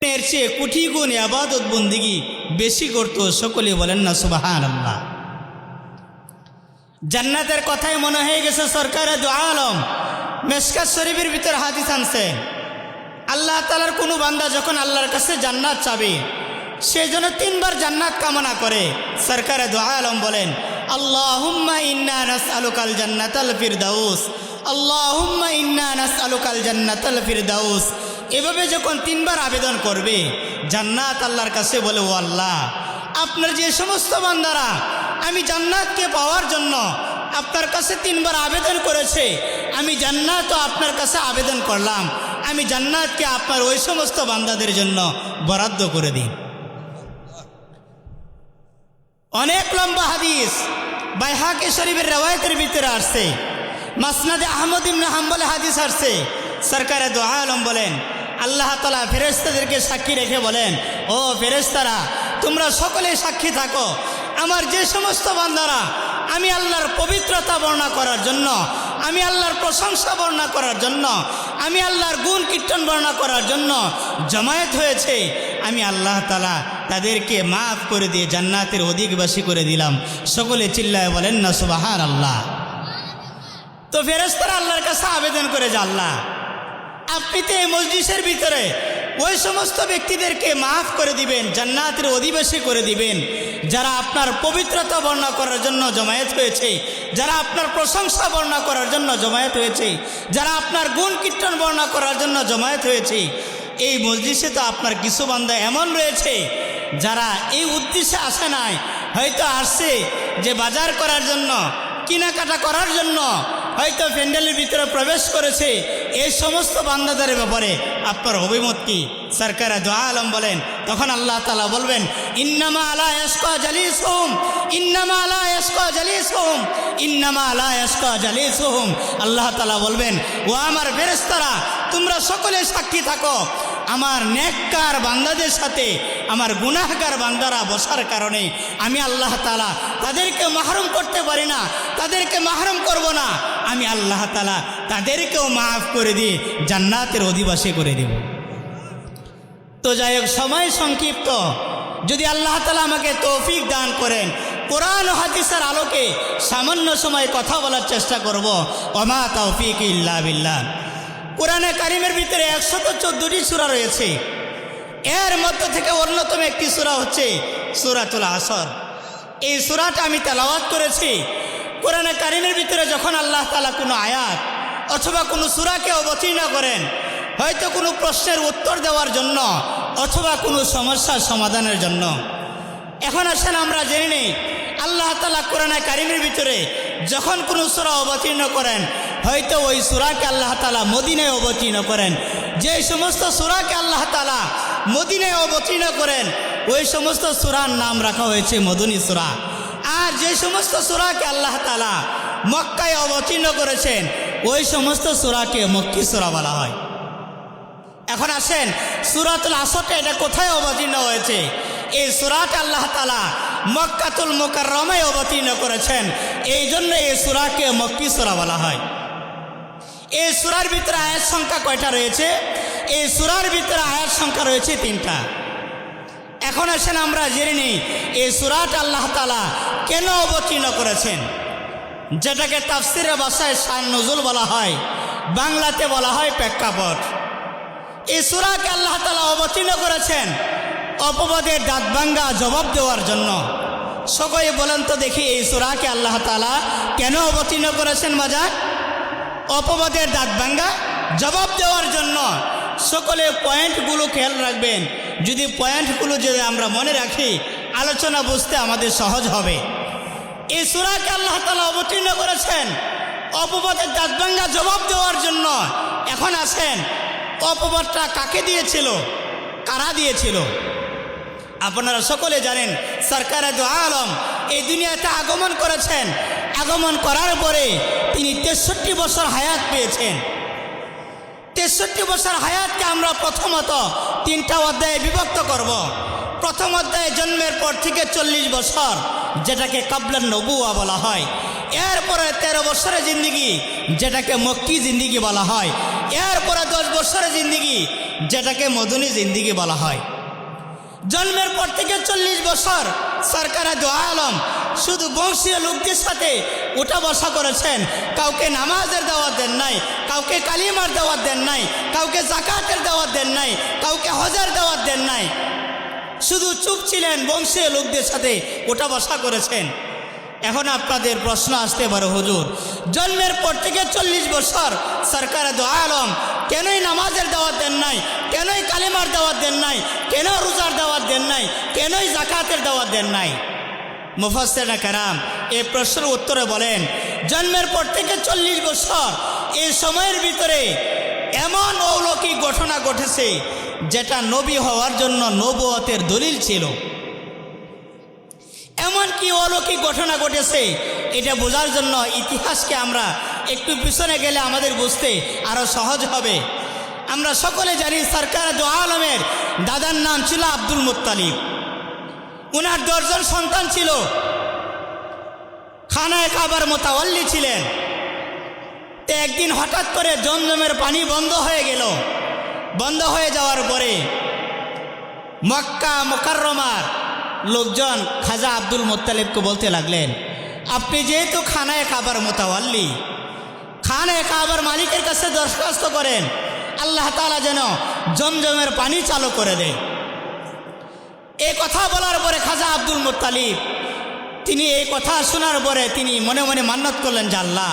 এর চেয়ে কোটি গুণ ইবাদত বন্দেগী বেশি করত। সকলে বলেন না সুবহানাল্লাহ। জান্নাতের কথাই মনে হয়ে গেছে সরকারে দু আলম মেশকাত শরীফের ভিতর হাদিস আনছে, আল্লাহ তাআলার কোনো বান্দা যখন আল্লাহর কাছে জান্নাত চাবে সেই জন্য তিনবার জান্নাত কামনা করে। সরকারে দু আলম বলেন আল্লাহুম্মা ইন্না নাসআলুকাল জান্নাতাল ফিরদাউস, আল্লাহুম্মা ইন্না নাসআলুকাল জান্নাতাল ফিরদাউস। এভাবে যখন তিনবার আবেদন করবে জান্নাত আল্লাহর কাছে বলে, ও আল্লাহ, আপনার যে সমস্ত বান্দারা আমি জান্নাতকে পাওয়ার জন্য আপনার কাছে তিনবার আবেদন করেছে, আমি জান্নাতও আপনার কাছে আবেদন করলাম, আমি জান্নাতকে আপনার ওই সমস্ত বান্দাদের জন্য বরাদ্দ করে দিন। অনেক লম্বা হাদিস বাইহাকি শরীফের রওয়ায়াতের ভিতরে আসছে, মাসনাদে আহমদ ইবনে হাম্বলে হাদিস আসছে। সরকারে দু আলম বলেন আল্লাহ তাআলা ফেরেশতাদেরকে সাক্ষী রেখে বলেন, ও ফেরেশতারা, তোমরা সকলেই সাক্ষী থাকো, আমার যে সমস্ত বান্দারা আমি আল্লাহর পবিত্রতা বর্ণনা করার জন্য, আমি আল্লাহর প্রশংসা বর্ণনা করার জন্য, আমি আল্লাহর গুণ কীর্তন বর্ণনা করার জন্য জমায়েত হয়েছে, আমি আল্লাহ তাআলা তাদেরকে মাফ করে দিয়ে জান্নাতের অধিবাসী করে দিলাম। সকলে চিল্লায় বলেন না সুবহানাল্লাহ। তো ফেরেশতারা আল্লাহর কাছে আবেদন করে যে আল্লাহ, আপনি তো এই মজলিসের ভিতরে ওই সমস্ত ব্যক্তিদেরকে মাফ করে দিবেন, জান্নাতের অধিবাসী করে দিবেন যারা আপনার পবিত্রতা বর্ণনা করার জন্য জমায়েত হয়েছে, যারা আপনার প্রশংসা বর্ণনা করার জন্য জমায়েত হয়েছে, যারা আপনার গুণ কীর্তন বর্ণনা করার জন্য জমায়েত হয়েছে। এই মজলিসে তো আপনার কিছু বান্দা এমন রয়েছে যারা এই উদ্দেশ্যে আসে নাই, হয়তো আসছে যে বাজার করার জন্য, কেনাকাটা করার জন্য, হয়তো প্যান্ডেলের ভিতরে প্রবেশ করেছে। এই সমস্ত বান্দাদের ব্যাপারে আপনার অভিমত কি? সরকারে দু আলম বলেন, তখন আল্লাহ তাআলা বলবেন ইন্নামা লা ইয়াশকা জালিসুহুম, ইন্নামা লা ইয়াশকা জালিসুহুম, ইন্নামা লা ইয়াশকা জালিসুহুম। আল্লাহ তাআলা বলবেন, ও আমার ফেরেশতারা, তোমরা সকলে সাক্ষী থাকো, আমার নেককার বান্দাদের সাথে আমার গুনাহগার বান্দারা বসার কারণে আমি আল্লাহ তাআলা তাদেরকে মাহরুম করতে পারি না, তাদেরকে মাহরুম করব না, আমি আল্লাহ তাআলা তাদেরকেও মাফ করে দিয়ে জান্নাতের অধিবাসী করে দেব। তো যাই হোক, সময় সংক্ষিপ্ত, যদি আল্লাহ তাআলা আমাকে তৌফিক দান করেন, কোরআন ও হাদিসের আলোকে সামান্য সময় কথা বলার চেষ্টা করব। ওমা তৌফিক ইল্লা বিল্লাহ। কোরআনে কারিমের ভিতরে 114টি সূরা রয়েছে, এর মধ্য থেকে অন্যতম একটি সূরা হচ্ছে সূরাতুল আসর। এই সূরাটা আমি তেলাওয়াত করেছি। কোরআনে কারিমের ভিতরে যখন আল্লাহ তাআলা কোনো আয়াত অথবা কোনো সূরাকে অবতীর্ণ করেন, হয়তো কোনো প্রশ্নের উত্তর দেওয়ার জন্য অথবা কোনো সমস্যার সমাধানের জন্য। এখন আসেন আমরা জেনে নিই, আল্লাহ তাআলা কোরআনে কারিমের ভিতরে যখন কোনো সূরা অবতীর্ণ করেন, হয়তো ওই সূরাকে আল্লাহ তাআলা মদিনায় অবতীর্ণ করেন। যে সমস্ত সূরাকে আল্লাহ তাআলা মদিনায় অবতীর্ণ করেন, ওই সমস্ত সূরার নাম রাখা হয়েছে মদনী সূরা। আর যে সমস্ত সূরাকে আল্লাহ তাআলা মক্কায় অবতীর্ণ করেছেন, ওই সমস্ত সূরাকে মক্কি সূরা বলা হয়। এখন আসেন, সূরাতুল আসরটা এটা কোথায় অবতীর্ণ হয়েছে? এই সূরাটা আল্লাহ তাআলা মক্কাতুল মুকাররমায় অবতীর্ণ করেছেন, এই জন্য এই সূরাকে মক্কি সূরা বলা হয়। এই সূরার ভিতরে আয়াত সংখ্যা কয়টা রয়েছে? এই সূরার ভিতরে আয়াত সংখ্যা রয়েছে 3টা। এখন আসেন আমরা জেনে নিই এই সূরাটা আল্লাহ তাআলা কেন অবতীর্ণ করেছেন, যেটাকে তাফসীরের ভাষায় শান নুজুল বলা হয়, বাংলাতে বলা হয় প্রেক্ষাপট। এই সূরাকে আল্লাহ তাআলা অবতীর্ণ করেছেন অপবাদের দাঁতভাঙ্গা জবাব দেওয়ার জন্য। সকলে বলেন তো দেখি, এই সূরাকে আল্লাহ তাআলা কেন অবতীর্ণ করেছেন বাজার? অপবাদের দাঁতভাঙ্গা জবাব দেওয়ার জন্য। সকলে পয়েন্টগুলো খেয়াল রাখবেন, যদি পয়েন্টগুলো যদি আমরা মনে রাখি, আলোচনা বুঝতে আমাদের সহজ হবে। এই সূরাকে আল্লাহ তাআলা অবতীর্ণ করেছেন অপবাদের দাঁতভাঙ্গা জবাব দেওয়ার জন্য। এখন আসেন, অপবাদটা কাকে দিয়েছিল, কারা দিয়েছিল? আপনারা সকলে জানেন, সরকারে দু আলম এই দুনিয়াতে আগমন করেছেন। আগমন করার পরে তিনি 63 বছর হায়াত পেয়েছেন। 63 বছর হায়াতকে আমরা প্রথমত 3টা অধ্যায়ে বিভক্ত করব। প্রথম অধ্যায়ে জন্মের পর থেকে 40 বছর, যেটাকে কাবলান নবুয়া বলা হয়। এরপরে 13 বছরের জিন্দিগি, যেটাকে মক্কি জিন্দিগি বলা হয়। এরপরে 10 বছরের জিন্দিগি, যেটাকে মদনী জিন্দিগি বলা হয়। জন্মের পর থেকে 40 বছর সরকারে দো আলম শুধু বংশীয় লোকদের সাথে উঠা বসা করেছেন। কাউকে নামাজের দাওয়াত দেন নাই, কাউকে কালিমার দাওয়াত দেন নাই, কাউকে জাকাতের দাওয়াত দেন নাই, কাউকে হজের দাওয়াত দেন নাই। শুধু চুপ ছিলেন, বংশীয় লোকদের সাথে উঠা বসা করেছেন। এখন আপনাদের প্রশ্ন আসতে পারে, হুজুর জন্মের পর থেকে 40 বছর সরকারে দো আলম কেনই নামাজের দাওয়াত দেন নাই, কেনই কালিমার দাওয়াত দেন নাই, কেন রোজার দাওয়াত দেন নাই, কেনই জাকাতের দাওয়াত দেন নাই? মুফাসসিরিনে কেরাম এই প্রশ্নের উত্তরে বলেন, জন্মের পর থেকে 40 বছর এই সময়ের ভিতরে এমন অলৌকিক ঘটনা ঘটেছে যেটা নবী হওয়ার জন্য নবুয়তের দলিল ছিল। এমন কি অলৌকিক ঘটনা ঘটেছে এটা বোঝার জন্য ইতিহাসকে আমরা একটু পিছনে গেলে আমাদের বুঝতে আরো সহজ হবে। আমরা সকলে জানি সরকারে দো আলমের দাদার নাম ছিল আব্দুল মুত্তালিব। উনার 10 জন সন্তান ছিল, খানায়ে কাবার মোতাওয়াল্লি ছিলেন। তো একদিন হঠাৎ করে জমজমের পানি বন্ধ হয়ে গেল। বন্ধ হয়ে যাওয়ার পরে মক্কা মুকাররমার লোকজন খাজা আব্দুল মুত্তালিবকে বলতে লাগলেন, আপনি যেহেতু খানায়ে কাবার মোতাওয়াল্লি, খানায়ে কাবার মালিকের কাছে দরখাস্ত করেন আল্লাহ তাআলা যেন জমজমের পানি চালু করে দেয়। এই কথা বলার পরে খাজা আব্দুল মুত্তালিব তিনি এই কথা শোনার পরে তিনি মনে মনে মান্যত করলেন যে আল্লাহ,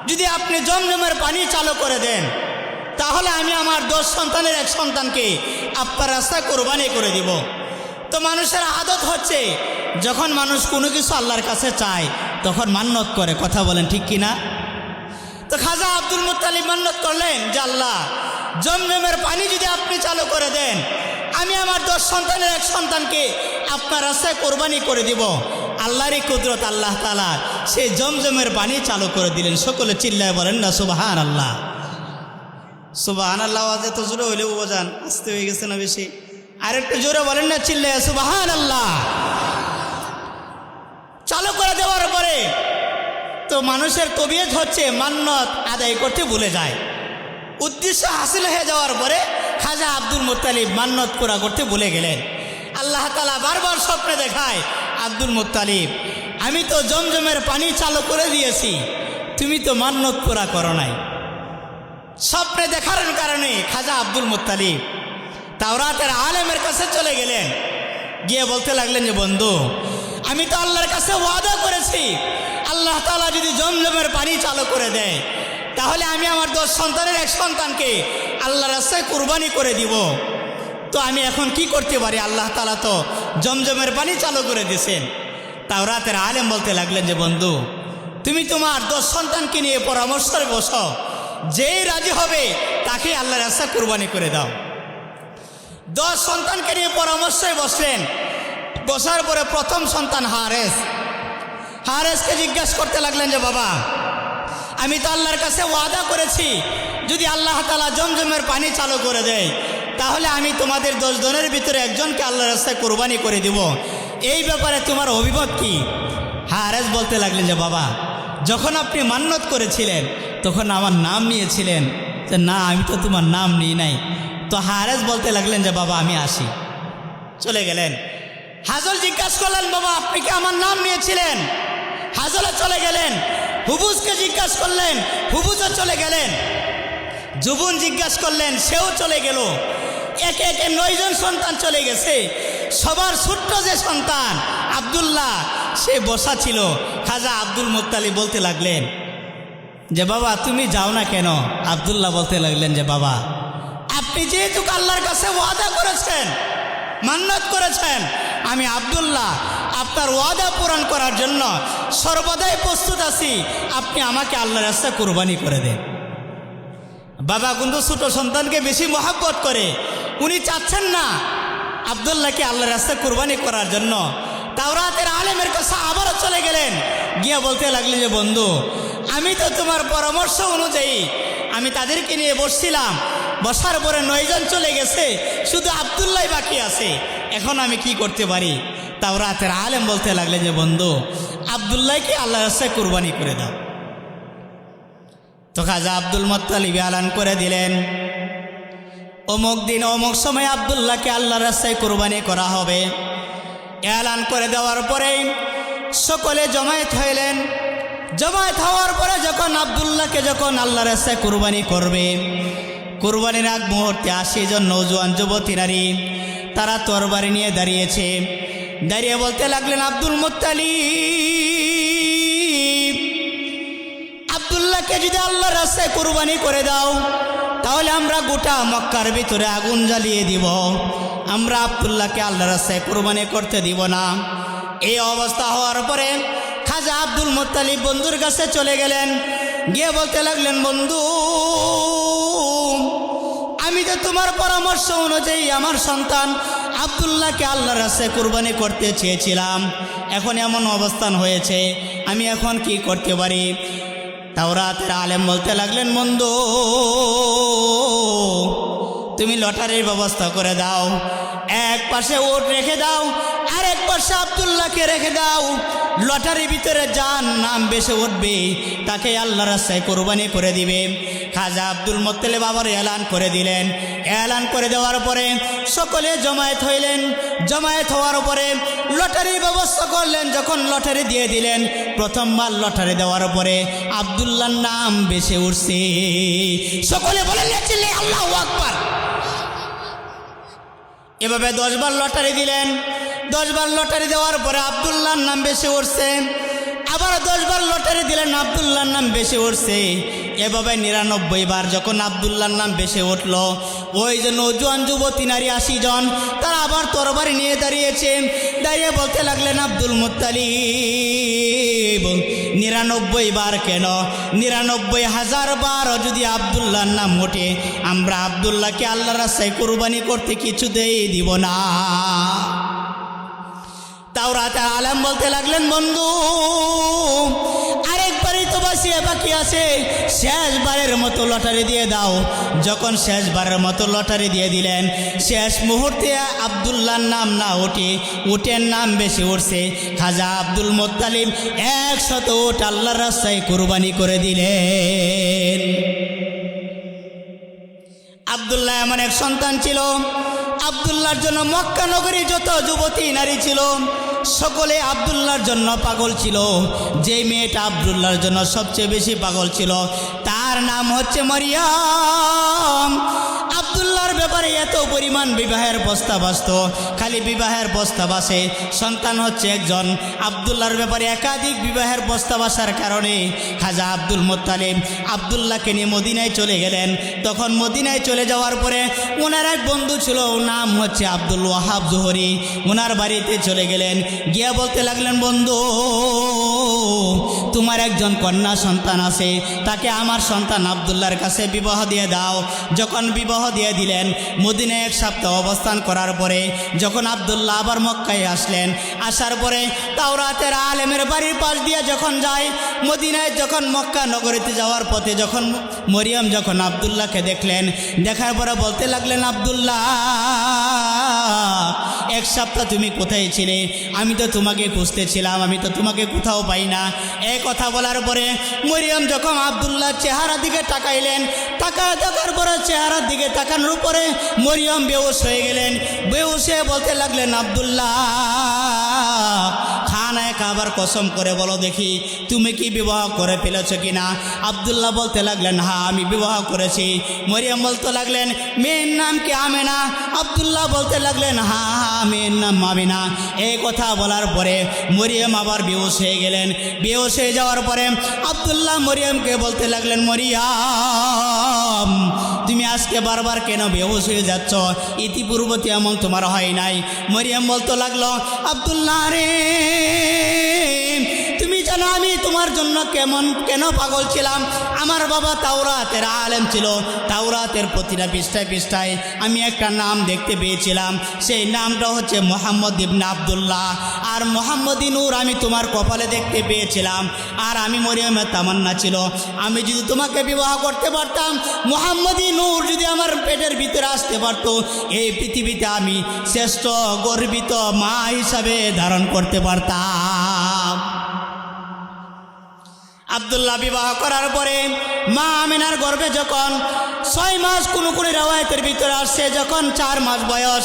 যদি আপনি জমজমের পানি চালু করে দেন তাহলে আমি আমার 10 সন্তানের এক সন্তানকে আপনার রাস্তায় কোরবানি করে দিব। তো মানুষের আদত হচ্ছে যখন মানুষ কোনো কিছু আল্লাহর কাছে চায় তখন মান্যত করে, কথা বলেন ঠিক কিনা? তো খাজা আব্দুল মুত্তালিব মান্যত করলেন যে আল্লাহ, জমজমের পানি যদি আপনি চালু করে দেন আমি আমার 10 সন্তানের এক সন্তানকে আপনার রাস্তায় কোরবানি করে দিব। আল্লাহরই কুদরত, আল্লাহ তাআলা সেই জমজমের পানি চালু করে দিলেন। সকলে চিল্লায় বলেন না সুবহানাল্লাহ। সুবহানাল্লাহ আওয়াজ এত জোরে হইলেও বোঝান আস্তে হয়ে গেছে না বেশি? আর একটু জোরে বলেন না, চিল্লায় সুবহানাল্লাহ। চালু করে দেওয়ার পরে তো মানুষের তবিয়ত হচ্ছে মান্যত আদায় করতে ভুলে যায়। উদ্দেশ্য হাসিল হয়ে যাওয়ার পরে খাজা আব্দুল মুত্তালিব মান্যত পুরা করতে ভুলে গেলেন। আল্লাহ তাআলা বারবার স্বপ্নে দেখায়, আব্দুল মুত্তালিব আমি তো জমজমের পানি চালু করে দিয়েছি, তুমি তো মান্যত পুরা করো নাই। স্বপ্নে দেখার কারণে খাজা আব্দুল মুত্তালিব তাওরাতের আলেমের কাছে চলে গেলেন। গিয়ে বলতে লাগলেন যে বন্ধু, আমি তো আল্লাহর কাছে ওয়াদা করেছি আল্লাহ তাআলা যদি জমজমের পানি চালু করে দেয় তাহলে আমি আমার 10 সন্তানের এক সন্তানকে আল্লাহর রাস্তায় কুরবানি করে দিব। তো আমি এখন কি করতে পারি? আল্লাহ তাআলা তো জমজমের পানি চালু করে দিয়েছেন। তাওরাতের আলেম বলতে লাগলেন যে বন্ধু, তুমি তোমার 10 সন্তানকে নিয়ে পরামর্শে বসো, যেই রাজি হবে তাকে আল্লাহর রাস্তায় কুরবানি করে দাও। 10 সন্তানকে নিয়ে পরামর্শে বসলেন। বসার পরে প্রথম সন্তান হারেসকে জিজ্ঞাসা করতে লাগলেন যে বাবা, আমি তো আল্লাহর কাছে ওয়াদা করেছি যদি আল্লাহ তাআলা জমজমের পানি চালু করে দেয় তাহলে আমি তোমাদের 10 জনের ভিতরে একজনকে আল্লাহর রাস্তায় কুরবানি করে দিব। এই ব্যাপারে তোমার অভিমত কি? হারেস বলতে লাগলেন যে বাবা, যখন আপনি মান্যত করেছিলেন তখন আমার নাম নিয়েছিলেন, যে না আমি তো তোমার নাম নিই নাই। তো হারেস বলতে লাগলেন যে বাবা আমি আসি। চলে গেলেন। হাজল জিজ্ঞাসা করলেন, বাবা আপনি কি আমার নাম নিয়েছিলেন? হাজলে চলে গেলেন। হুবুজকে জিজ্ঞাসা করলেন, হুবুজও চলে গেলেন। জুবুন জিজ্ঞাসা করলেন, সেও চলে গেল। একে একে 9 জন সন্তান চলে গেছে। সবার ছোট্ট যে সন্তান আব্দুল্লাহ সে বসা ছিল। খাজা আব্দুল মুত্তালিব বলতে লাগলেন যে বাবা তুমি যাও না কেন? আব্দুল্লাহ বলতে লাগলেন যে বাবা, আপনি যেহেতু আল্লাহর কাছে ওয়াদা করেছেন, মান্যত করেছেন, আমি আব্দুল্লাহ আপনার ওয়াদা পূরণ করার জন্য সর্বদাই প্রস্তুত আছি। আপনি আমাকে আল্লাহর রাস্তায় কুরবানি করে দেন। বাবা কিন্তু ছোট সন্তানকে বেশি মহব্বত করে, উনি চাচ্ছেন না আব্দুল্লাহকে আল্লাহর রাস্তায় কুরবানি করার জন্য। তাওরাতের আলেমের কাছে আবারও চলে গেলেন। গিয়ে বলতে লাগলেন যে বন্ধু, আমি তো তোমার পরামর্শ অনুযায়ী আমি তাদেরকে নিয়ে বসছিলাম। বসার পরে 9 জন চলে গেছে, শুধু আব্দুল্লাহ বাকি আছে। এখন আমি কি করতে পারি? তাওরাতের আলেম বলতে লাগলেন যে বন্ধু, আব্দুল্লাহকে আল্লাহর রাস্তায় কুরবানি করে দাও। তো খাজা আব্দুল মুত্তালিব এলান করে দিলেন অমুক দিন অমুক সময় আব্দুল্লাহকে আল্লাহর রাস্তায় কুরবানি করা হবে। এলান করে দেওয়ার পরে সকলে জমায়েত হইলেন। জমায়েত হওয়ার পরে যখন আব্দুল্লাহকে যখন আল্লাহর রাস্তায় কুরবানি করবে, কুরবানির আগ মুহূর্তে 80 জন নৌজওয়ান যুবতী নারী তারা তরবারি নিয়ে দাঁড়িয়েছে। দাঁড়িয়ে বলতে লাগলেন, আব্দুল মুত্তালিব, আব্দুল্লাহকে যদি আল্লাহর রাস্তায় কুরবানি করে দাও তাহলে আমরা গোটা মক্কার ভিতরে আগুন জ্বালিয়ে দিব, আমরা আব্দুল্লাহকে আল্লাহর রাস্তায় কুরবানি করতে দিব না। এই অবস্থা হওয়ার পরে খাজা আব্দুল মুত্তালিব বন্ধুর কাছে চলে গেলেন। গিয়ে বলতে লাগলেন, বন্ধু, আমি তো তোমার পরামর্শ অনুযায়ী আমার সন্তান আব্দুল্লাহকে আল্লাহর রাস্তায় কুরবানি করতে চেয়েছিলাম, এখন এমন অবস্থান হয়েছে, আমি এখন কি করতে পারি? তাওরাতের আলেম বলতে লাগলেন, বন্ধু, তুমি লটারির ব্যবস্থা করে দাও, এক পাশে ওট রেখে দাও, আরেক পাশে আব্দুল্লাহকে রেখে দাও। লটারির ভিতরে যার নাম বেশি উঠবে তাকে আল্লাহর রাস্তায় কুরবানি করে দিবে। খাজা আব্দুল মুত্তালিব আবার এলান করে দিলেন। এলান করে দেওয়ার পরে সকলে জমায়েত হইলেন। জমায়েত হওয়ার পরে লটারির ব্যবস্থা করলেন। যখন লটারি দিয়ে দিলেন, প্রথমবার লটারি দেওয়ার পরে আব্দুল্লাহর নাম বেশি উঠছে। সকলে বলেন, আল্লাহু আকবার। এভাবে 10 বার লটারি দিলেন। 10 বার লটারি দেওয়ার পরে আব্দুল্লাহর নাম বেশি উঠছে। আবার 10 বার লটারি দিলেন, আব্দুল্লাহর নাম বেশি উঠছে। এভাবে 99 বার যখন আব্দুল্লাহর নাম বেশি উঠল, ওই যে নৌজওয়ান যুবতী নারী 80 জন তারা আবার তরবারি নিয়ে দাঁড়িয়েছে। দাঁড়িয়ে বলতে লাগলেন, আব্দুল মুত্তালিব, 99 বার কেন, 99,000 বার যদি আব্দুল্লাহর নাম ওঠে, আমরা আব্দুল্লাহকে আল্লাহর রাস্তায় কুরবানি করতে কিছুতেই দিব না। তাওরাতের আলেম বলতে লাগলেন, বন্ধু, আরেকবারই তো বাকি আছে, শেষবারের মতো লটারি দিয়ে দাও। যখন শেষবারের মতো লটারি দিয়ে দিলেন, শেষ মুহূর্তে আব্দুল্লাহর নাম না ওঠে, উটের নাম বেশি উঠছে। খাজা আব্দুল মুত্তালিব 100 উট আল্লাহর রাস্তায় কুরবানি করে দিলেন। আব্দুল্লাহ এমন এক সন্তান ছিল, আব্দুল্লাহর জন্য মক্কা নগরী যত যুবতী নারী ছিল সকলে আব্দুল্লাহর জন্য পাগল ছিল। যে মেয়েটা আব্দুল্লাহর জন্য সবচেয়ে বেশি পাগল ছিল তার নাম হচ্ছে মরিয়ম। আব্দুল্লাহর ব্যাপারে এত পরিমাণ বিবাহের প্রস্তাব আসতো, খালি বিবাহের প্রস্তাব আসে, সন্তান হচ্ছে একজন। আব্দুল্লাহর ব্যাপারে একাধিক বিবাহের প্রস্তাব আসার কারণে খাজা আব্দুল মুত্তালিব আব্দুল্লাহকে নিয়ে মদিনায় চলে গেলেন। তখন মদিনায় চলে যাওয়ার পরে ওনার এক বন্ধু ছিল, নাম হচ্ছে আব্দুল ওয়াহাব জোহরি। ওনার বাড়িতে চলে গেলেন। গিয়া বলতে লাগলেন, বন্ধু, তোমার একজন কন্যা সন্তান আছে, তাকে আমার সন্তান আব্দুল্লাহর কাছে বিবাহ দিয়ে দাও। যখন বিবাহ দিয়ে দিলেন, মদিনায় 1 সপ্তাহ অবস্থান করার পরে যখন আব্দুল্লাহ আবার মক্কায় আসলেন, আসার পরে তাওরাতের আলেমের বাড়ির পাশ দিয়ে যখন যায়, মদিনায় যখন মক্কা নগরীতে যাওয়ার পথে যখন মরিয়ম যখন আব্দুল্লাহকে দেখলেন, দেখার পরে বলতে লাগলেন, আব্দুল্লাহ, 1 সপ্তাহ তুমি কোথায় ছিলে? আমি তো তোমাকে খুঁজতেছিলাম, আমি তো তোমাকে কোথাও পাই না। এই কথা বলার পরে মরিয়ম যখন আব্দুল্লাহর চেহারা দিকে তাকাইলেন, দেখার পরে চেহারার দিকে তাকানোর পরে মরিয়ম বেহুশ হয়ে গেলেন। বেহুশ হয়ে বলতে লাগলেন, আব্দুল্লাহ, খানায় কাবার কসম করে বলো দেখি, তুমি কি বিবাহ করে ফেলেছ কিনা? আব্দুল্লাহ বলতে লাগলেন, হ্যাঁ, আমি বিবাহ করেছি। মরিয়ম বলতে লাগলেন, মেয়ের নাম কি আমেনা? আব্দুল্লাহ বলতে লাগলেন, হ্যাঁ, মেয়ের নাম আমেনা। এই কথা বলার পরে মরিয়ম আবার বেহুশ হয়ে গেলেন। বেহুশ হয়ে যাওয়ার পরে আব্দুল্লাহ মরিয়মকে বলতে লাগলেন, মরিয়ম, তুমি আজকে বারবার কেন বেহুশ হয়ে যাচ্ছ? ইতিপূর্বতে এমন তোমার হয় নাই। মরিয়ম বলতে লাগলো, আব্দুল্লাহ রে, তুমি জানো আমি তোমার জন্য কেন পাগল ছিলাম? আমার বাবা তাওরাতের আলেম ছিল, তাওরাতের প্রতিটা পৃষ্ঠায় পৃষ্ঠায় আমি একটা নাম দেখতে পেয়েছিলাম, সেই নামটা হচ্ছে মোহাম্মদ ইবনে আব্দুল্লাহ। আর মোহাম্মদী নূর আমি তোমার কপালে দেখতে পেয়েছিলাম। আর আমি মরিয়মের তামান্না ছিল, আমি যদি তোমাকে বিবাহ করতে পারতাম, মোহাম্মদী নূর যদি আমার পেটের ভিতরে আসতে পারত, এই পৃথিবীতে আমি শ্রেষ্ঠ গর্বিত মা হিসাবে ধারণ করতে পারতাম। আব্দুল্লাহ বিবাহ করার পরে মা আমিনার গর্ভে যখন 6 মাস কোন রিওয়ায়াতের ভিতরে আসছে যখন 4 মাস বয়স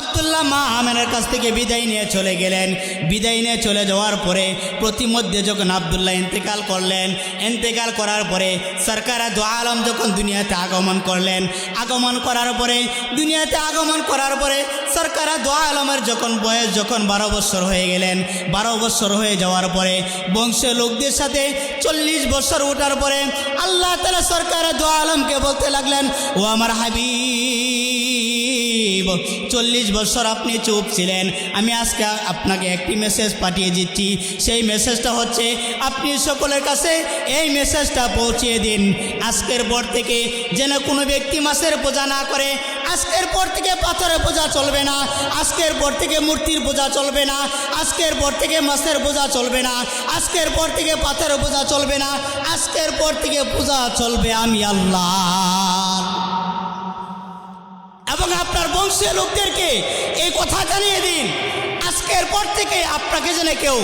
আব্দুল্লাহ মা আমেনার কাছ থেকে বিদায় নিয়ে চলে গেলেন। বিদায় নিয়ে চলে যাওয়ার পরে প্রতিমধ্যে যখন আব্দুল্লাহ ইন্তেকাল করলেন, ইন্তেকাল করার পরে সরকার দু আলম যখন দুনিয়াতে আগমন করলেন, আগমন করার পরে দুনিয়াতে আগমন করার পরে সরকার দু আলমের যখন বয়স যখন 12 বছর হয়ে গেলেন, 12 বছর হয়ে যাওয়ার পরে বংশের লোকদের সাথে 40 বছর ওঠার পরে আল্লাহ তাআলা সরকার দু আলমকে বলতে লাগলেন, ও আমার হাবিব, 40 বছর আপনি চুপ ছিলেন, আমি আজকে আপনাকে একটি মেসেজ পাঠিয়ে দিচ্ছি। সেই মেসেজটা হচ্ছে আপনি সকলের কাছে এই মেসেজটা পৌঁছিয়ে দিন, আজকের পর থেকে যেন কোনো ব্যক্তি মাছের পূজা না করে, আজকের পর থেকে পাথরের পূজা চলবে না, আজকের পর থেকে মূর্তির পূজা চলবে না, আজকের পর থেকে মাছের পূজা চলবে না, আজকের পর থেকে পাথরের পূজা চলবে না, আজকের পর থেকে পূজা চলবে আমি আল্লাহ। এবং আপনার বংশের লোকদেরকে এই কথা জানিয়ে দিন, আজকের পর থেকে আপনাকে যেন কেউ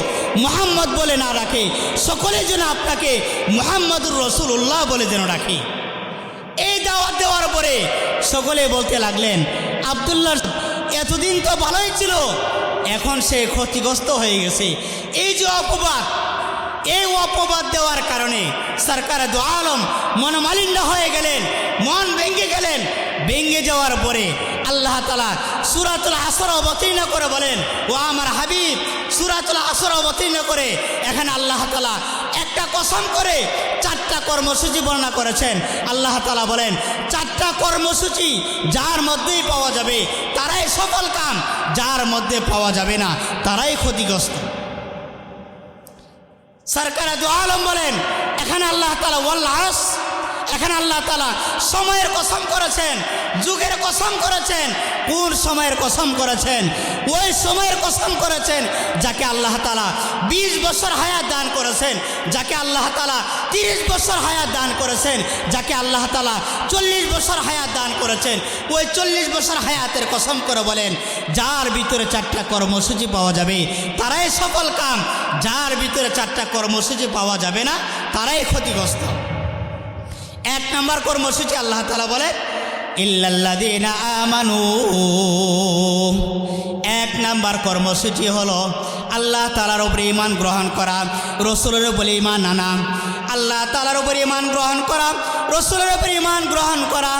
মুহাম্মদ বলে না রাখে, সকলে যেন আপনাকে মুহাম্মদুর রাসূলুল্লাহ বলে যেন রাখে। এই দাওয়াত দেওয়ার পরে সকলে বলতে লাগলেন, আব্দুল্লাহ এতদিন তো ভালোই ছিল, এখন সে ক্ষতিগ্রস্ত হয়ে গেছে। এই যে অপবাদ, এই অপবাদ দেওয়ার কারণে সরকার দু আলম মনমালিন্য হয়ে গেলেন, মন ভেঙে গেলেন। ভেঙে যাওয়ার পরে আল্লাহ তাআলা সূরাতুল আসর অবতীর্ণ করে বলেন, ও আমার হাবিব, সূরাতুল আসর অবতীর্ণ করে এখানে আল্লাহ তাআলা একটা কসম করে 4টা কর্মসূচি বর্ণনা করেছেন। আল্লাহ তাআলা বলেন, 4টা কর্মসূচি যার মধ্যেই পাওয়া যাবে তারাই সফল কাম, যার মধ্যে পাওয়া যাবে না তারাই ক্ষতিগ্রস্ত। সরকার দু আলম বলেন, এখানে আল্লাহ তাআলা ওয়াল আসর, এখানে আল্লাহ তাআলা সময়ের কসম করেছেন, যুগের কসম করেছেন। কোন সময়ের কসম করেছেন? ওই সময়ের কসম করেছেন যাকে আল্লাহ তাআলা 20 বছর হায়াত দান করেছেন, যাকে আল্লাহ তাআলা 30 বছর হায়াত দান করেছেন, যাকে আল্লাহ তাআলা 40 বছর হায়াত দান করেছেন। ওই 40 বছর হায়াতের কসম করে বলেন, যার ভিতরে 4টা কর্মসূচি পাওয়া যাবে তারাই সফল কাম, যার ভিতরে 4টা কর্মসূচি পাওয়া যাবে না তারাই ক্ষতিগ্রস্ত। 1 নম্বর কর্মসূচি আল্লাহ তাআলা বলেন, ইল্লাল্লাযীনা আমানু। 1 নম্বর কর্মসূচি হলো আল্লাহ তাআলার উপরে ঈমান গ্রহণ করা, রাসূলের উপরে ঈমান আনা। আল্লাহ তাআলার উপরে ঈমান গ্রহণ করা, রাসূলের উপরে ঈমান গ্রহণ করা।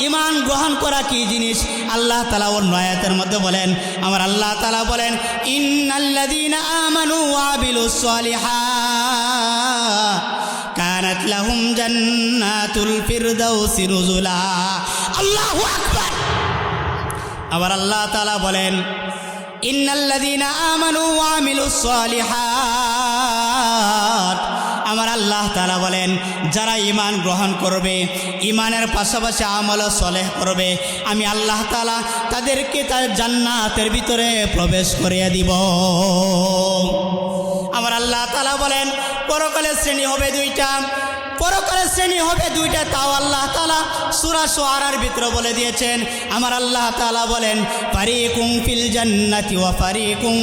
ঈমান গ্রহণ করা কি জিনিস? আল্লাহ তাআলা অন্য আয়াতের মধ্যে বলেন, আমার আল্লাহ তাআলা বলেন, ইন্নাল্লাযীনা আমানু ওয়া আমিলুস সলিহাত কানাত লাহুম জান্নাতুল ফিরদাউসি নুজুলা। আল্লাহু আকবার। আবার আল্লাহ তাআলা বলেন, ইন্নাল্লাযীনা আমানু ওয়া আমিলুস সলিহাত। আমার আল্লাহ তাআলা বলেন, যারা ঈমান গ্রহণ করবে, ঈমানের পাশাপাশি আমল সলেহ করবে, আমি আল্লাহ তাআলা তাদেরকে তার জান্নাতের ভিতরে প্রবেশ করিয়ে দিব। আমার আল্লাহ তাআলা বলেন, পরকালের শ্রেণী হবে 2টা, পরকালের শ্রেণী হবে 2টা। তাও আল্লাহ তাআলা সূরা শুআরার ভিতরে বলে দিয়েছেন। আমার আল্লাহ তাআলা বলেন, ফারিকুম ফিল জান্নাতি ওয়া ফারিকুম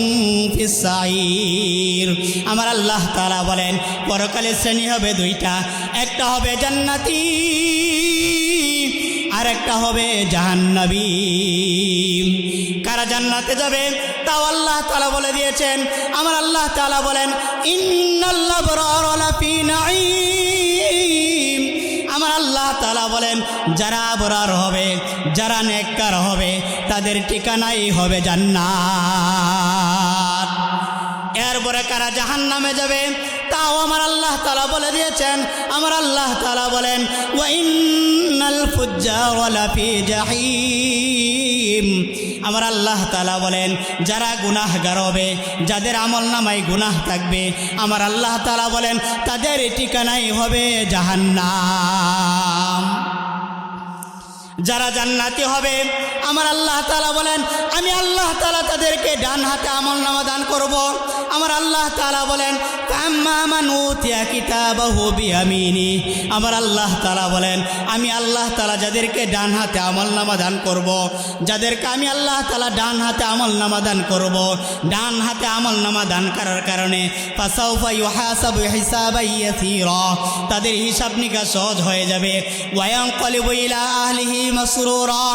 ফিস সাঈর। আমার আল্লাহ তাআলা বলেন, পরকালের শ্রেণী হবে 2টা, একটা হবে জান্নাতি আর একটা হবে জাহান্নাবী। কারা জান্নাতে যাবে তাও আল্লাহ তাআলা বলে দিয়েছেন। আমার আল্লাহ তাআলা বলেন, ইন্নাল আবরারা লাফি নাঈম। আমার আল্লাহ তাআলা বলেন, যারা আবরার হবে, যারা নেককার হবে, তাদের ঠিকানাই হবে জান্নাত। এরপরে কারা জাহান্নামে যাবে তাও আমার আল্লাহ তাআলা বলে দিয়েছেন। আমার আল্লাহ তাআলা বলেন, ওয়া ইন্নাল ফুজ্জারা লাফি জাহিম। আমার আল্লাহ তাআলা বলেন, যারা গুনাহগার হবে, যাদের আমলনামায় গুনাহ থাকবে, আমার আল্লাহ তাআলা বলেন তাদের ঠিকানাই হবে জাহান্নাম। যারা জান্নাতি হবে, আমার আল্লাহ তাআলা বলেন, আমি আল্লাহ তাআলা তাদেরকে ডান হাতে আমলনামা দান করব, আমার আল্লাহ তাআলা বলেন ফাম্মা মান উতিয়া কিতাবাহু বিয়ামিনি, আমার আল্লাহ তাআলা বলেন আমি আল্লাহ তাআলা যাদেরকে ডান হাতে আমলনামা দান করব, যাদেরকে আমি আল্লাহ তাআলা ডান হাতে আমলনামা দান করব, ডান হাতে আমলনামা দান করার কারণে ফাসাউফা ইউহাসাবু হিসাবান ইয়াসীরা, তাদের হিসাব নিকাশ সহজ হয়ে যাবে। ওয়ায়ানকালিবু ইলা আহলিহি মাসরুরা,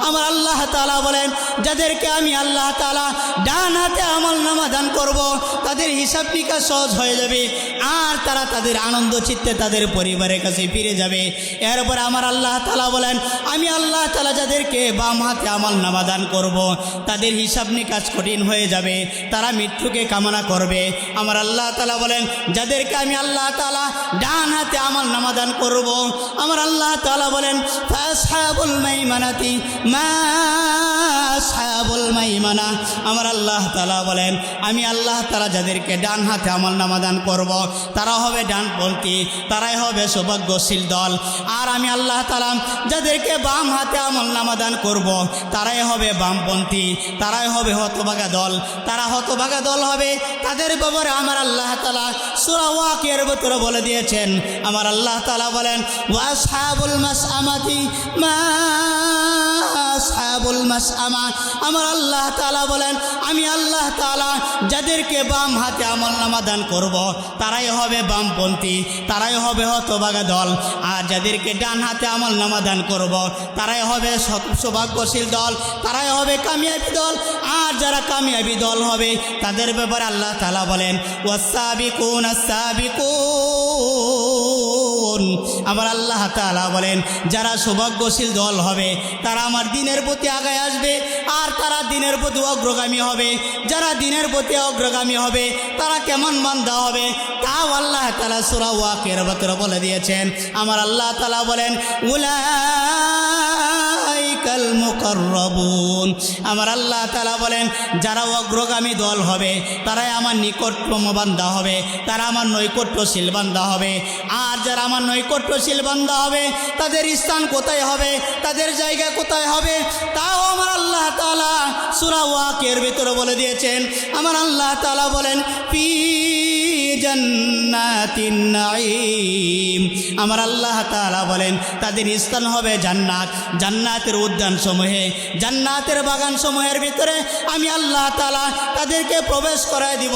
আমার আল্লাহ তাআলা বলেন যাদেরকে আমি আল্লাহ তাআলা ডান হাতে আমলনামা দান করব, তাদের হিসাব নিকাশ সহজ হয়ে যাবে আর তারা তাদের আনন্দ চিত্তে তাদের পরিবারের কাছে ফিরে যাবে। এরপর আমার আল্লাহ তাআলা বলেন আমি আল্লাহ তাআলা যাদেরকে বাম হাতে আমলনামা দান করব, তাদের হিসাব নিকাশ কঠিন হয়ে যাবে, তারা মৃত্যুকে কামনা করবে। আমার আল্লাহ তাআলা বলেন যাদেরকে আমি আল্লাহ তাআলা ডান হাতে আমলনামা দান করব, আমার আল্লাহ তাআলা বলেন ফাসহাবুল মাইমানাতি মা আসহাবুল মাইমানা, আমার আল্লাহ তাআলা বলেন আমি আল্লাহ তাআলা যাদেরকে ডান হাতে আমলনামা দান করব, তারা হবে ডানপন্থী, তারাই হবে সৌভাগ্যশীল দল। আর আমি আল্লাহ তাআলা যাদেরকে বাম হাতে আমলনামা দান করব, তারাই হবে বামপন্থী, তারাই হবে হতভাগা দল। তারা হতভাগা দল হবে, তাদের ব্যাপারে আমার আল্লাহ তাআলা সূরা ওয়াকিয়ার ভিতরে বলে দিয়েছেন। আমার আল্লাহ তাআলা বলেন ওয়াসহাবুল মাসআমাতি মা আসহাবুল মাসআমা, আমার আল্লাহ তাআলা বলেন আমি আল্লাহ তাআলা যাদেরকে বাম হাতে আমলনামা দান করব, তারাই হবে বামপন্থী, তারাই হবে হতভাগা দল। আর যাদেরকে ডান হাতে আমলনামা দান করব, তারাই হবে সৌভাগ্যশীল দল, তারাই হবে কামিয়াবি দল। আর যারা কামিয়াবি দল হবে তাদের ব্যাপারে আল্লাহ তাআলা বলেন ওয়াসাবিকুন আস-সাবিকুন, আমার আল্লাহ তাআলা বলেন যারা সৌভাগ্যশীল দল হবে তারা আমার দিনের প্রতি আগায় আসবে আর তারা দিনের প্রতি অগ্রগামী হবে। যারা দিনের প্রতি অগ্রগামী হবে তারা কেমন বান্দা হবে তাও আল্লাহ তাআলা সূরা ওয়াকিয়ার ভিতরে বলে দিয়েছেন। আমার আল্লাহ তাআলা বলেন উলাইকাল মুকাররাবুন, আমার আল্লাহ তাআলা বলেন যারা অগ্রগামী দল হবে তারাই আমার নিকটতম বান্দা হবে, তারা আমার নৈকট্যশীল বান্দা হবে। আর যারা আমার নৈকট্যশীল বান্দা হবে তাদের স্থান কোথায় হবে, তাদের জায়গা কোথায় হবে তাও আমার আল্লাহ তাআলা সূরা ওয়াকিয়ার ভিতরে বলে দিয়েছেন। আমার আল্লাহ তাআলা বলেন ফি জান্নাতিন নাঈম, আমার আল্লাহ তাআলা বলেন তাদের স্থান হবে জান্নাত, জান্নাতের উদ্যান সমূহে, জান্নাতের বাগান সমূহের ভিতরে আমি আল্লাহ তাআলা তাদেরকে প্রবেশ করায় দিব।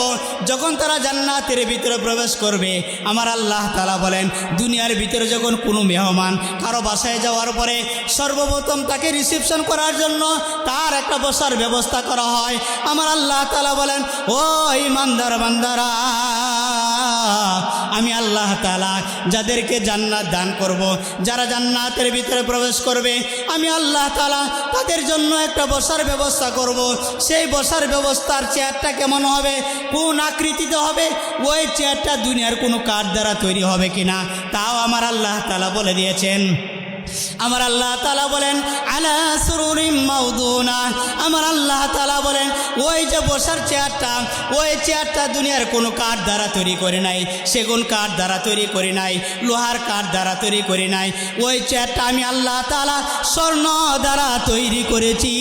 যখন তারা জান্নাতের ভিতরে প্রবেশ করবে আমার আল্লাহ তাআলা বলেন দুনিয়ার ভিতরে যখন কোনো মেহমান কারো বাসায় যাওয়ার পরে সর্বপ্রথম তাকে রিসিপশন করার জন্য তার একটা বসার ব্যবস্থা করা হয়। আমার আল্লাহ তাআলা বলেন ও ঈমানদার বান্দারা, আমি আল্লাহ তাআলা যাদেরকে জান্নাত দান করব, যারা জান্নাতের ভিতরে প্রবেশ করবে আমি আল্লাহ তাআলা তাদের জন্য একটা বসার ব্যবস্থা করব। সেই বসার ব্যবস্থার চেয়ারটা কেমন হবে, কোন আকৃতিতে হবে, ওই চেয়ারটা দুনিয়ার কোনো কাঠ দ্বারা তৈরি হবে কিনা তাও আমার আল্লাহ তাআলা বলে দিয়েছেন। আমার আল্লাহ তাআলা বলেন আলা সুরুরিম মাউদুনা, আমার আল্লাহ তাআলা বলেন ওই যে বসার চেয়ারটা, ওই চেয়ারটা দুনিয়ার কোনো কাঠ দ্বারা তৈরি করে নাই, সেগুন কাঠ দ্বারা তৈরি করে নাই, লোহার কাঠ দ্বারা তৈরি করে নাই, ওই চেয়ারটা আমি আল্লাহ তাআলা স্বর্ণ দ্বারা তৈরি করেছি।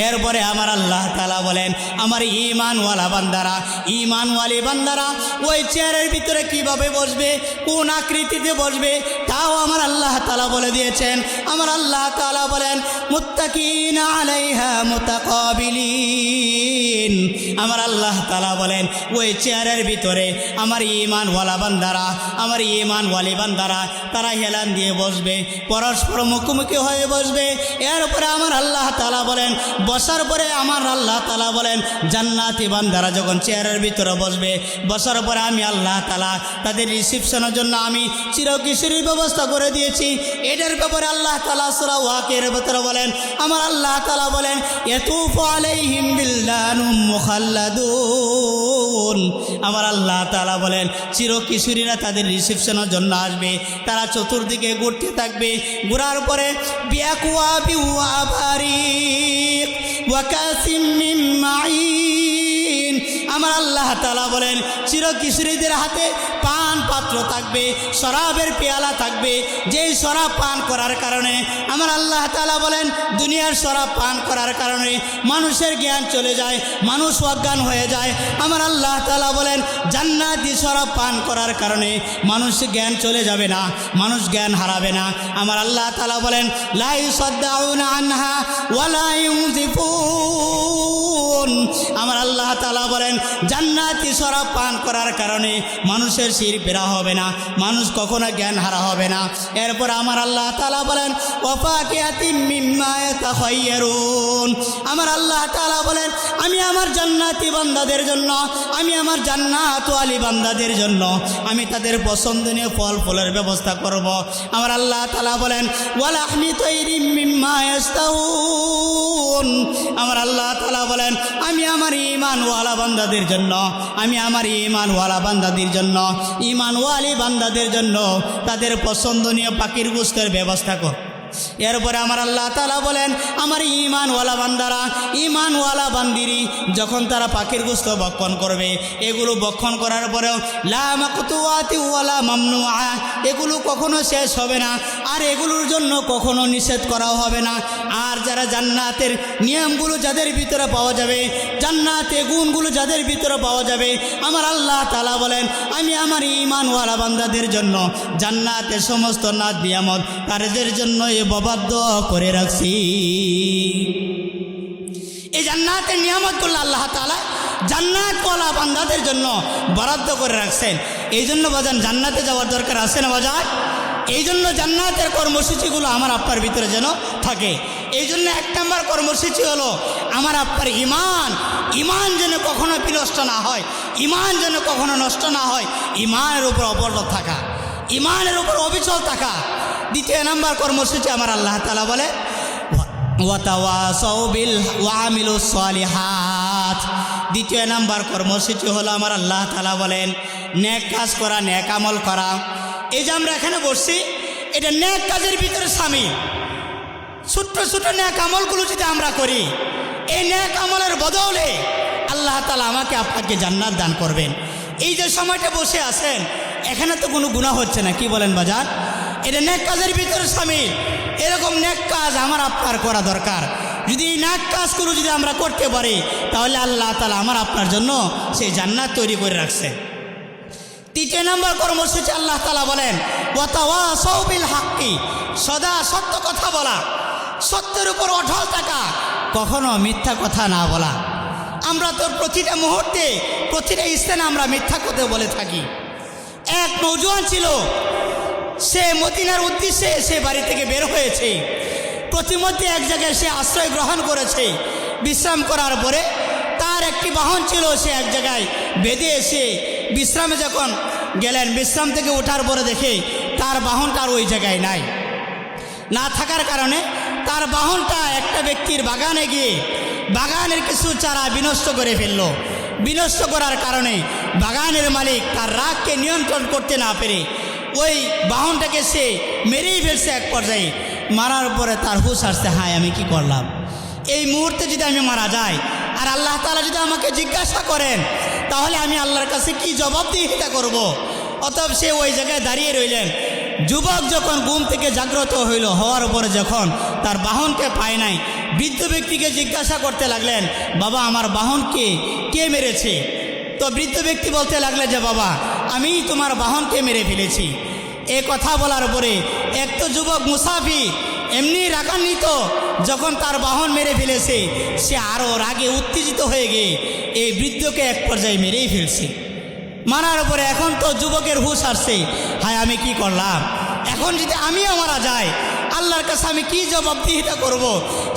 এরপরে আমার আল্লাহ তাআলা বলেন আমার ঈমানওয়ালা বান্দারা, ঈমানওয়ালী বান্দারা ওই চেয়ারের ভিতরে কিভাবে বসবে, কোন আকৃতিতে বসবে তাও আমার আল্লাহ তাআলা বলে দিয়েছেন। আমার আল্লাহ তাআলা বলেন মুত্তাকিনা আলাইহা মুতাকাবিলিন, আমার আল্লাহ তাআলা বলেন ওই চেয়ারের ভিতরে আমার ঈমানওয়ালা বান্দারা, আমার ঈমানওয়ালী বান্দারা তারা হেলান দিয়ে বসবে, পরস্পর মুখোমুখি হয়ে বসবে। এরপরে আমার আল্লাহ তাআলা বলেন বসার পরে আমার আল্লাহ তাআলা বলেন জান্নাতি বান্দারা যখন চেয়ারের ভিতরে বসবে, বসার পরে আমি আল্লাহ তাআলা তাদের রিসিপশনের জন্য আমি চিরকিশোরীর ব্যবস্থা করে দিয়েছি। এটার ব্যাপারে আল্লাহ তাআলা সূরা ওয়াকিয়ার ভিতরে বলেন আমার আল্লাহ তাআলা বলেন ইয়াতুফু আলাইহিম বিলদানুম মুখাল্লাদুন, আমার আল্লাহ তাআলা বলেন চিরকিশোরীরা তাদের রিসিপশনের জন্য আসবে, তারা চতুর্দিকে ঘুরতে থাকবে, ঘোরার পরে বিআকওয়াবি ওয়া আবারিক ওয়া কাসিম মিন মাঈন, আমার আল্লাহ তাআলা বলেন চিরকিশোরীদের হাতে পান পাতা পাত্র থাকবে, শরাবের পেয়ালা থাকবে, যেই শরাব পান করার কারণে আমার আল্লাহ তাআলা বলেন দুনিয়ার শরাব পান করার কারণে মানুষের জ্ঞান চলে যায়, মানুষ অজ্ঞান হয়ে যায়। আমার আল্লাহ তাআলা বলেন জান্নাতি শরাব পান করার কারণে মানুষ জ্ঞান চলে যাবে না, মানুষ জ্ঞান হারাবে না। আমার আল্লাহ তাআলা বলেন লা ইউসাদ্দাউনা আনহা ওয়ালা ইউনজিফুন। আমার আল্লাহ তাআলা বলেন জান্নাতি শরাব পান করার কারণে মানুষের শির বেরা হবে না, মানুষ কখনো জ্ঞান হারা হবে না। এরপর আমার আল্লাহ তাআলা বলেন ওয়াফাকিয়াতিম মিম্মা ইয়াতাখায়্যারুন। আমার আল্লাহ তাআলা বলেন আমি আমার জান্নাতি বান্দাদের জন্য, আমি আমার জান্নাত ওয়ালি বান্দাদের জন্য আমি তাদের পছন্দনীয় ফল ফুলের ব্যবস্থা করব। আমার আল্লাহ তাআলা বলেন ওয়ালাহমি তাইরিম মিম্মা ইয়াশতাউন। আমার আল্লাহ তাআলা বলেন আমি আমার ঈমানওয়ালা বান্দাদের জন্য, আমি আমার ঈমানওয়ালা বান্দাদের জন্য, ঈমানওয়ালি বান্দাদের জন্য তাদের পছন্দনীয় পাখির গোশতের ব্যবস্থা কর। এরপরে আমার আল্লাহ তাআলা বলেন আমার ঈমানওয়ালা বান্দারা, ঈমানওয়ালা বান্দিরি যখন তারা পাখির গোশত ভক্ষণ করবে, এগুলো ভক্ষণ করার পরেও লা মাকতুআতি ওয়ালা মামনুআ, এগুলো কখনো শেষ হবে না, আর এগুলোর জন্য কখনো নিষেধ করাও হবে না। আর যারা জান্নাতের নিয়মগুলো যাদের ভিতরে পাওয়া যাবে, জান্নাতে গুণগুলো যাদের ভিতরে পাওয়া যাবে, আমার আল্লাহ তাআলা বলেন আমি আমার ঈমানওয়ালা বান্দাদের জন্য জান্নাতের সমস্ত নাত নিয়ামত তাদের জন্য বরাদ্দ করে রাখছি। এই জান্নাতের নিয়ামতগুলো আল্লাহ তাআলা জান্নাতওয়ালা বান্দাদের জন্য বরাদ্দ করে রাখছেন। এই জন্য বাজান জান্নাতে যাওয়ার দরকার আছে না বাজার? এই জন্য জান্নাতের কর্মসূচিগুলো আমার আপনার ভিতরে যেন থাকে। এই জন্য 1 নম্বর কর্মসূচি হলো আমার আপনার ঈমান, ঈমান যেন কখনো বিনষ্ট না হয়, ঈমান যেন কখনো নষ্ট না হয়, ঈমানের উপর অটল থাকা, ঈমানের উপর অবিচল থাকা। 2 নম্বর কর্মসূচি আমার আল্লাহ তাআলা বলে ওয়াতাওয়াসাউ বিল ওয়ামিলুস সালিহাত। 2 নম্বর কর্মসূচি হলো আমার আল্লাহ তাআলা বলেন নেক কাজ করা, নেক আমল করা। এই যে আমরা এখানে বসছি, এটা নেক কাজের ভিতরে শামিল। ছোট্ট ছোট নেক আমলগুলো যদি আমরা করি, এই নেক আমলের বদলে আল্লাহ তাআলা আমাকে আপনাকে জান্নাত দান করবেন। এই যে সময়টা বসে আছেন, এখানে তো কোনো গুনাহ হচ্ছে না, কি বলেন বাজার? এটা নেক কাজের ভিতরে শামিল। এরকম নেক কাজ আমার আপনার করা দরকার। যদি এই নেক কাজগুলো যদি আমরা করতে পারি, তাহলে আল্লাহ তাআলা আমার আপনার জন্য সেই জান্নাত তৈরি করে রাখছে। 3 নম্বর কর্মসূচি আল্লাহ তাআলা বলেন ওয়াতাওয়াসাউ বিল হাক্কি, সদা সত্য কথা বলা, সত্যের উপর অটল থাকা, কখনো মিথ্যা কথা না বলা। আমরা তো প্রতিটা মুহূর্তে প্রতিটা স্থানে আমরা মিথ্যা কথা বলে থাকি। এক নওজোয়ান ছিল, সে মদিনার উদ্দেশ্যে সে বাড়ি থেকে বের হয়েছে। প্রতিমধ্যে এক জায়গায় সে আশ্রয় গ্রহণ করেছে। বিশ্রাম করার পরে তার একটি বাহন ছিল, সে এক জায়গায় বেঁধে এসে বিশ্রামে যখন গেলেন, বিশ্রাম থেকে ওঠার পরে দেখে তার বাহনটা আর ওই জায়গায় নাই। না থাকার কারণে তার বাহনটা একটা ব্যক্তির বাগানে গিয়ে বাগানের কিছু চারা বিনষ্ট করে ফেলল। বিনষ্ট করার কারণে বাগানের মালিক তার রাগকে নিয়ন্ত্রণ করতে না পেরে ওই বাহনটাকে সে মেরেই ফেলছে। এক পর্যায়ে মারার পরে তার হুঁশ আসছে, হায় আমি কি করলাম? এই মুহূর্তে যদি আমি মারা যাই আর আল্লাহ তাআলা যদি আমাকে জিজ্ঞাসা করেন, তাহলে আমি আল্লাহর কাছে কি জবাবদিহিতা করব? অতএব সে ওই জায়গায় দাঁড়িয়ে রইলেন। যুবক যখন ঘুম থেকে জাগ্রত হইল, হওয়ার পরে যখন তার বাহনকে পায় নাই, বৃদ্ধ ব্যক্তিকে জিজ্ঞাসা করতে লাগলেন, বাবা আমার বাহনকে কে মেরেছে? তো বৃদ্ধ ব্যক্তি বলতে লাগলেন যে বাবা আমি তোমার বাহনকে মেরে ফেলেছি। এ কথা বলার পরে এক তো যুবক মুসাফির এমনি রাগান্বিত, যখন তার বাহন মেরে ফেলেছে সে আরও রাগে উত্তেজিত হয়ে গিয়ে এই বৃদ্ধকে এক পর্যায়ে মেরেই ফেলছে। মারার পরে এখন তো যুবকের হুঁশ আসছে, হায় আমি কি করলাম? এখন যদি আমিও মারা যাই, আল্লাহর কাছে আমি কি জবাবদিহিতা করব?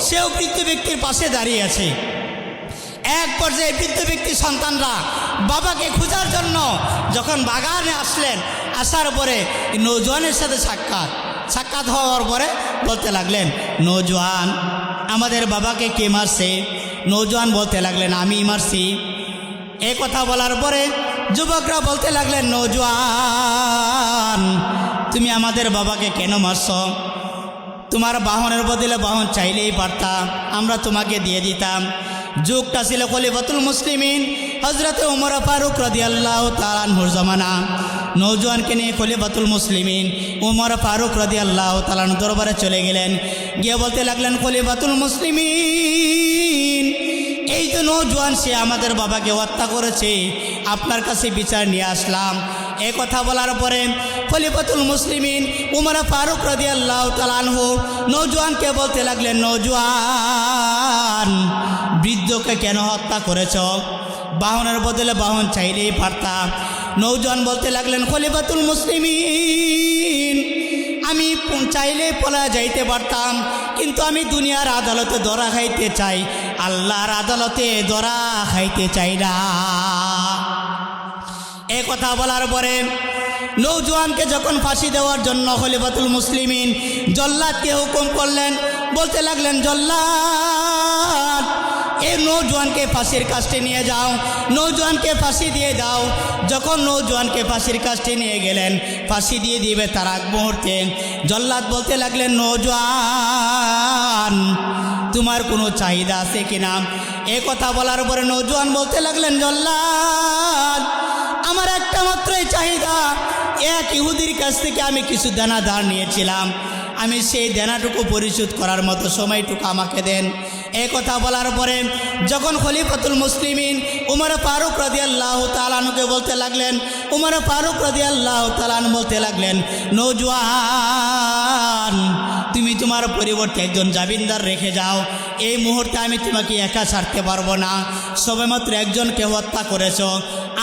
সেও বৃদ্ধ ব্যক্তির পাশে দাঁড়িয়ে আছে। এক পর্যায়ে বৃদ্ধ ব্যক্তির সন্তানরা বাবাকে খোঁজার জন্য যখন বাগানে আসলেন, আসার পরে নৌজওয়ানের সাথে সাক্ষাৎ হওয়ার পরে বলতে লাগলেন, নৌজওয়ান আমাদের বাবাকে কে মারছে? নৌজওয়ান বলতে লাগলেন আমি মারছি। এই কথা বলার পরে যুবকরা বলতে লাগলেন, নৌজওয়ান তুমি আমাদের বাবাকে কেন মারছ? তোমার বাহনের বদলে বাহন চাইলেই পারতাম, আমরা তোমাকে দিয়ে দিতাম। যুগটা ছিল খলিফাতুল মুসলিমিন হজরতে উমর ফারুক রাদিয়াল্লাহু তাআলা আনহুর জামানা নওজোয়ানকে নিয়ে খলিফাতুল মুসলিমিন উমর ফারুক রাদিয়াল্লাহু তাআলা আনহু দরবারে চলে গেলেন। গিয়ে বলতে লাগলেন, খলিফাতুল মুসলিমিন, এই তো নওজোয়ান, সে আমাদের বাবাকে হত্যা করেছে, আপনার কাছে বিচার নিয়ে আসলাম। এ কথা বলার পরে খলিফাতুল মুসলিমিন উমর ফারুক রাদিয়াল্লাহু তাআলা আনহু নওজোয়ানকে বলতে লাগলেন, নওজোয়ান, বৃদ্ধকে কেন হত্যা করেছ? বাহনের বদলে বাহন চাইলেই পারতাম। নওজোয়ান বলতে লাগলেন, খলিফাতুল মুসলিমিন, আমি চাইলে পলা যাইতে পারতাম, কিন্তু আমি দুনিয়ার আদালতে ধরা খাইতে চাই, আল্লাহর আদালতে ধরা খাইতে চাই না। এ কথা বলার পরে নওজোয়ানকে যখন ফাঁসি দেওয়ার জন্য খলিফাতুল মুসলিমিন জল্লাদকে হুকুম করলেন, বলতে লাগলেন, জল্লাদ, এই নওজোয়ানকে ফাঁসির কাস্টে নিয়ে যাও, নওজোয়ানকে ফাঁসি দিয়ে দাও। যখন নওজোয়ানকে ফাঁসির কাস্টে নিয়ে গেলেন, ফাঁসি দিয়ে দিবে তার আগ মুহূর্তে জল্লাদ বলতে লাগলেন, নওজোয়ান, তোমার কোনো চাহিদা আছে কিনা? এ কথা বলার পরে নওজোয়ান বলতে লাগলেন, জল্লাদ, আমার একটা মাত্রই চাহিদা, এক ইহুদির কাছ থেকে আমি কিছু দেনা ধার নিয়েছিলাম, আমি সেই দেনাটুকু পরিশোধ করার মতো সময়টুকু আমাকে দেন। এ কথা বলার পরে যখন খলিফাতুল মুসলিমিন উমর ফারুক রাদিয়াল্লাহু তাআলা আনহুকে বলতে লাগলেন, উমর ফারুক রাদিয়াল্লাহু তাআলা আনহু বলতে লাগলেন, নওজোয়ান, তুমি তোমার পরিবর্তে একজন জামিনদার রেখে যাও, এই মুহূর্তে আমি তোমাকে একা ছাড়তে পারবো না, সবেমাত্র একজনকে হত্যা করেছ,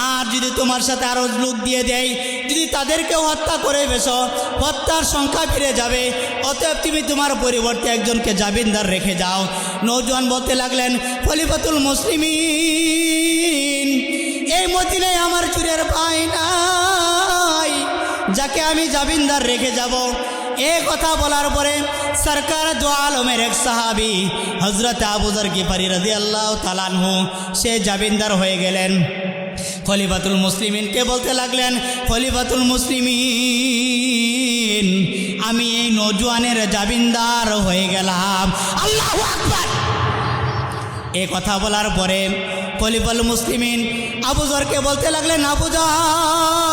আর যদি তোমার সাথে আরও লোক দিয়ে দেয়, যদি তাদেরকেও হত্যা করে বেছো, হত্যার সংখ্যা বেড়ে যাবে, অতএব তুমি তোমার পরিবর্তে একজনকে জামিনদার রেখে যাও। নওজোয়ান বলতে লাগলেন, খলিফাতুল মুসলিমিন, এই মদিনায় আমার চুরের ভাই নাই, যাকে আমি জামিনদার রেখে যাব। এ কথা বলার পরে সরকার দো আলমের এক সাহাবী হযরত আবু যর গিফারি রাদিয়াল্লাহু তাআলা আনহু সে জামিনদার হয়ে গেলেন। খলিফাতুল মুসলিমিনকে বলতে লাগলেন, খলিফাতুল মুসলিমিন, আমি এই নওজোয়ানের জামিনদার হয়ে গেলাম। আল্লাহু আকবার। এ কথা বলার পরে খলিফাতুল মুসলিমিন আবু যরকে বলতে লাগলেন, আবু যর,